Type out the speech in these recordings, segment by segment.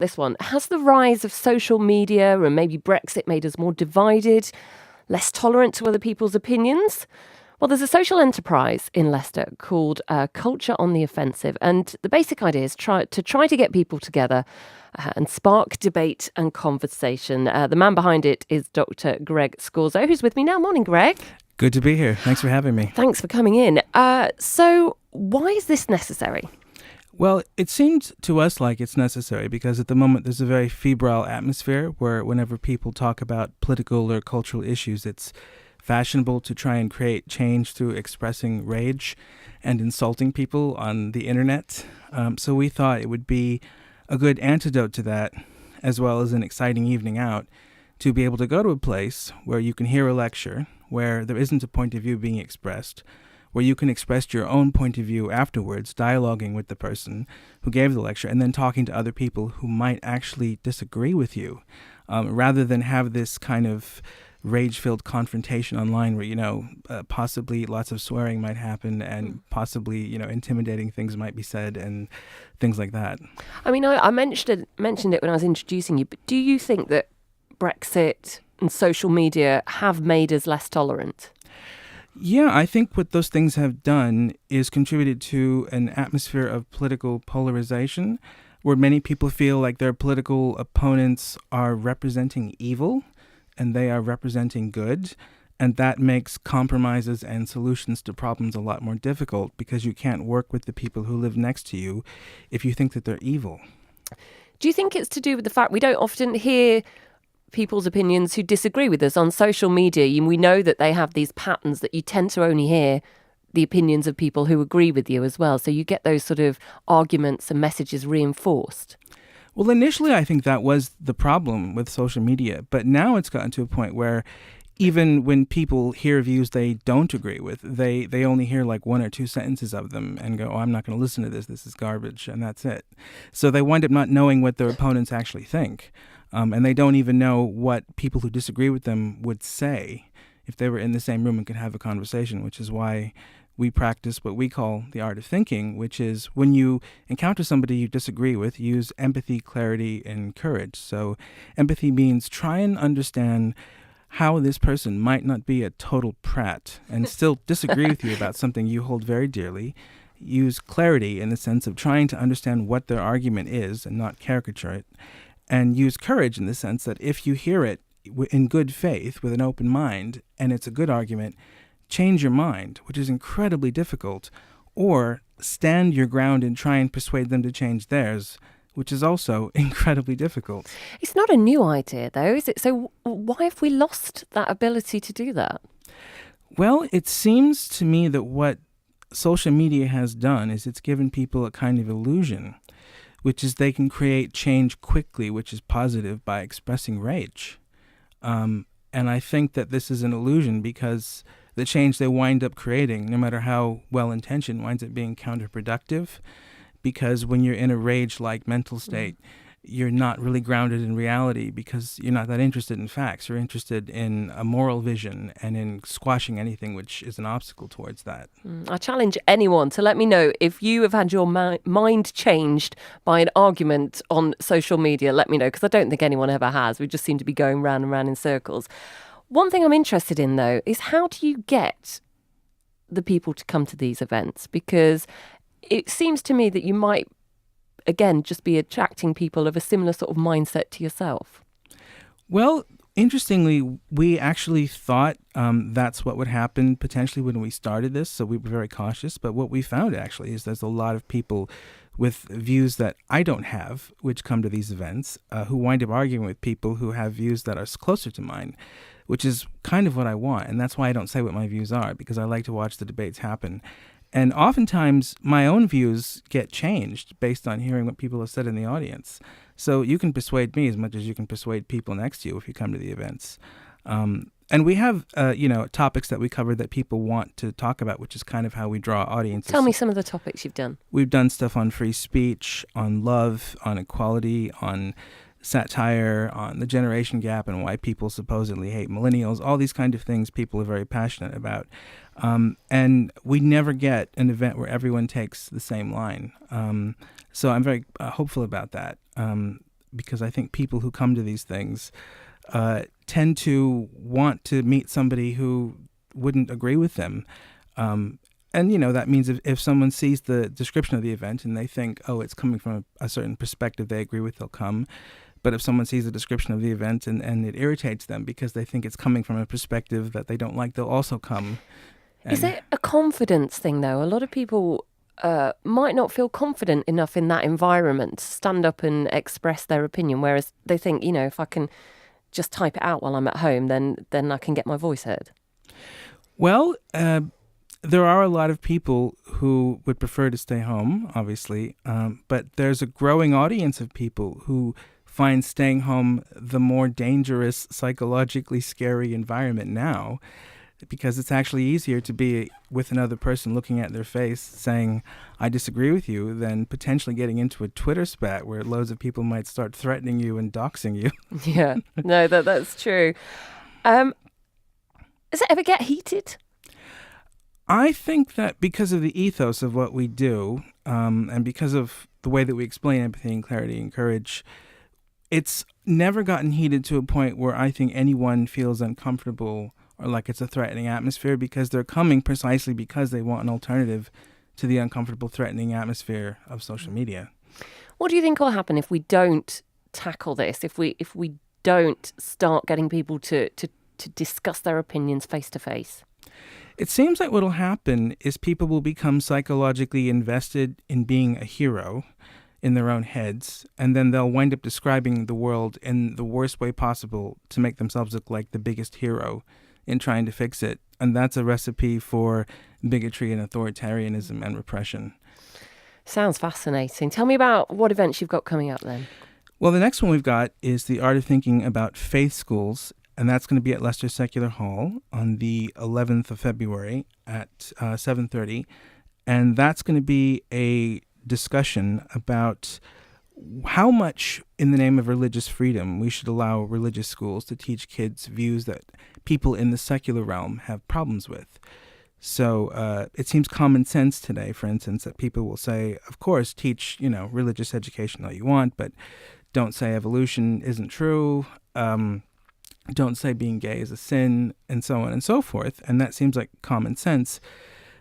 This one. Has the rise of social media and maybe Brexit made us more divided, less tolerant to other people's opinions? Well, there's a social enterprise in Leicester called Culture on the Offensive, and the basic idea is try to get people together and spark debate and conversation. The man behind it is Dr. Greg Scorzo, who's with me now. Morning, Greg. Good to be here. Thanks for having me. Thanks for coming in. So why is this necessary? Well, it seems to us like it's necessary because at the moment there's a very febrile atmosphere where whenever people talk about political or cultural issues, it's fashionable to try and create change through expressing rage and insulting people on the internet. So we thought it would be a good antidote to that, as well as an exciting evening out, to be able to go to a place where you can hear a lecture, where there isn't a point of view being expressed, where you can express your own point of view afterwards, dialoguing with the person who gave the lecture, and then talking to other people who might actually disagree with you, rather than have this kind of rage-filled confrontation online where, possibly lots of swearing might happen and possibly, intimidating things might be said and things like that. I mean, I mentioned it when I was introducing you, but do you think that Brexit and social media have made us less tolerant? Yeah, I think what those things have done is contributed to an atmosphere of political polarization where many people feel like their political opponents are representing evil and they are representing good. And that makes compromises and solutions to problems a lot more difficult because you can't work with the people who live next to you if you think that they're evil. Do you think it's to do with the fact we don't often hear people's opinions who disagree with us on social media? We know that they have these patterns that you tend to only hear the opinions of people who agree with you as well. So you get those sort of arguments and messages reinforced. Well, initially, I think that was the problem with social media. But now it's gotten to a point where even when people hear views they don't agree with, they only hear like one or two sentences of them and go, oh, I'm not going to listen to this. This is garbage. And that's it. So they wind up not knowing what their opponents actually think. And they don't even know what people who disagree with them would say if they were in the same room and could have a conversation, which is why we practice what we call the art of thinking, which is when you encounter somebody you disagree with, use empathy, clarity, and courage. So empathy means try and understand how this person might not be a total prat and still disagree with you about something you hold very dearly. Use clarity in the sense of trying to understand what their argument is and not caricature it. And use courage in the sense that if you hear it in good faith with an open mind and it's a good argument, change your mind, which is incredibly difficult, or stand your ground and try and persuade them to change theirs, which is also incredibly difficult. It's not a new idea, though, is it? So why have we lost that ability to do that? Well, it seems to me that what social media has done is it's given people a kind of illusion, which is they can create change quickly, which is positive, by expressing rage. And I think that this is an illusion because the change they wind up creating, no matter how well-intentioned, winds up being counterproductive. Because when you're in a rage-like mental state, you're not really grounded in reality because you're not that interested in facts. You're interested in a moral vision and in squashing anything which is an obstacle towards that. I challenge anyone to let me know if you have had your mind changed by an argument on social media. Let me know, because I don't think anyone ever has. We just seem to be going round and round in circles. One thing I'm interested in, though, is how do you get the people to come to these events? Because it seems to me that you might, again, just be attracting people of a similar sort of mindset to yourself. Well, interestingly, we actually thought that's what would happen potentially when we started this, so we were very cautious. But what we found actually is there's a lot of people with views that I don't have, which come to these events, who wind up arguing with people who have views that are closer to mine, which is kind of what I want. And that's why I don't say what my views are, because I like to watch the debates happen. And oftentimes, my own views get changed based on hearing what people have said in the audience. So you can persuade me as much as you can persuade people next to you if you come to the events. And we have, topics that we cover that people want to talk about, which is kind of how we draw audiences. Tell me some of the topics you've done. We've done stuff on free speech, on love, on equality, on satire, on the generation gap and why people supposedly hate millennials, all these kind of things people are very passionate about. And we never get an event where everyone takes the same line. So I'm very hopeful about that. because I think people who come to these things tend to want to meet somebody who wouldn't agree with them. And, that means if someone sees the description of the event and they think, oh, it's coming from a certain perspective they agree with, they'll come. But if someone sees the description of the event and it irritates them because they think it's coming from a perspective that they don't like, they'll also come. Is it a confidence thing, though? A lot of people might not feel confident enough in that environment to stand up and express their opinion, whereas they think, if I can just type it out while I'm at home, then I can get my voice heard. Well, there are a lot of people who would prefer to stay home, obviously, but there's a growing audience of people who find staying home the more dangerous, psychologically scary environment now, because it's actually easier to be with another person looking at their face saying, I disagree with you, than potentially getting into a Twitter spat where loads of people might start threatening you and doxing you. Yeah, no, that's true. Does it ever get heated? I think that because of the ethos of what we do, and because of the way that we explain empathy and clarity and courage, it's never gotten heated to a point where I think anyone feels uncomfortable or like it's a threatening atmosphere, because they're coming precisely because they want an alternative to the uncomfortable, threatening atmosphere of social media. What do you think will happen if we don't tackle this, if we don't start getting people to discuss their opinions face to face? It seems like what will happen is people will become psychologically invested in being a hero in their own heads, and then they'll wind up describing the world in the worst way possible to make themselves look like the biggest hero in trying to fix it. And that's a recipe for bigotry and authoritarianism and repression. Sounds fascinating. Tell me about what events you've got coming up then. Well, the next one we've got is the Art of Thinking about Faith Schools, and that's going to be at Leicester Secular Hall on the 11th of February at 7:30. And that's going to be a discussion about how much, in the name of religious freedom, we should allow religious schools to teach kids views that people in the secular realm have problems with. So it seems common sense today, for instance, that people will say, of course, teach, religious education all you want, but don't say evolution isn't true. Don't say being gay is a sin, and so on and so forth. And that seems like common sense.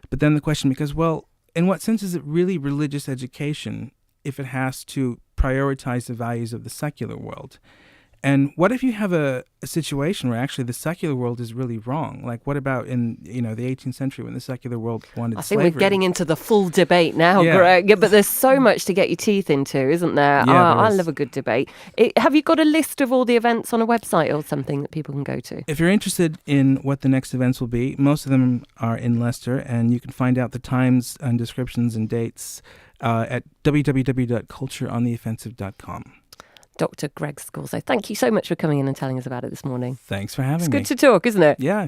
But then the question becomes, well, in what sense is it really religious education if it has to prioritize the values of the secular world? And what if you have a situation where actually the secular world is really wrong? Like, what about in the 18th century when the secular world wanted slavery? I think we're getting into the full debate now, Yeah. Greg. Yeah, but there's so much to get your teeth into, isn't there? Yeah, I love a good debate. Have you got a list of all the events on a website or something that people can go to? If you're interested in what the next events will be, most of them are in Leicester, and you can find out the times and descriptions and dates at www.cultureontheoffensive.com. Dr. Greg Scorzo, thank you so much for coming in and telling us about it this morning. Thanks for having me. It's good to talk, isn't it? Yeah.